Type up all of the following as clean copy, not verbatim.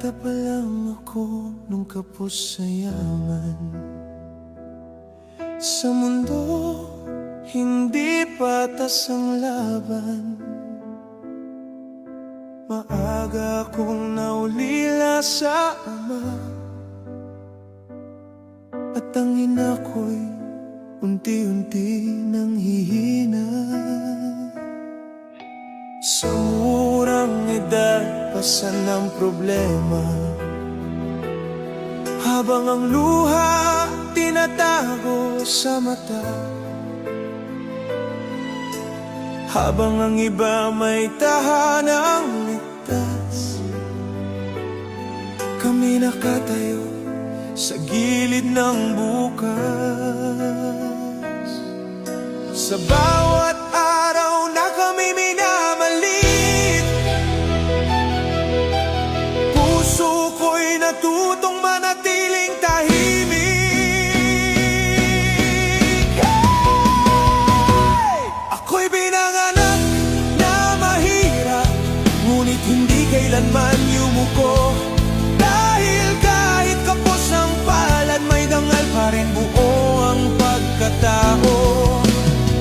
Bata pa lang ako nung kapos sa yaman. Sa mundo, hindi patas ang laban. Maaga akong naulila sa ama, at ang ina ko'y unti-unti nang hihina. Sa murang edad, pasan ang problema, habang ang luha tinatago sa mata. Habang ang iba may tahanang ligtas, kami nakatayo sa gilid ng bukas. Sa bawat araw na kami minamalit, puso ko'y natutong manatiling tahimik. Ako'y pinanganak na mahirap, ngunit hindi kailanman yumuko. Dahil kahit kapos ang palad, may dangal pa rin buo ang pagkatao.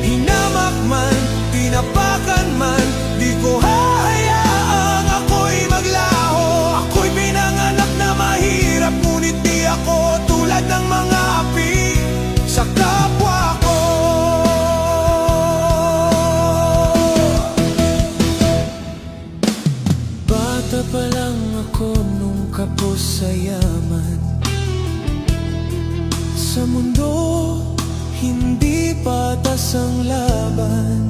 Hinamak man, tinapakan man, di ko hahayaang ako'y maglaho. Ako'y pinanganak na mahirap, ngunit di ako tulad ng mga api sa kapwa ko. Bata pa lang ako nung kapos sa yaman. Sa mundo, hindi patas ang laban.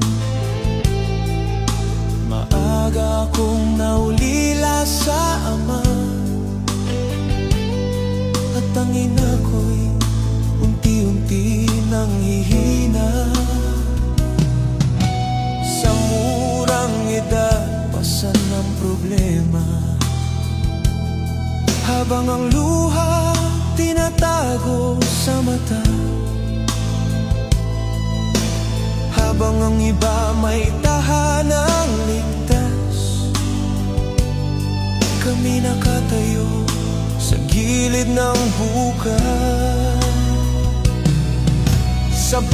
Maaga akong naulila sa ama, at ang ina ko'y unti-unti nang hihina. Sa murang edad, pasan ang problema, habang ang luha tinatago sa mata. Habang ang iba may tahanang ligtas, kami nakatayo sa gilid ng bukas. Sa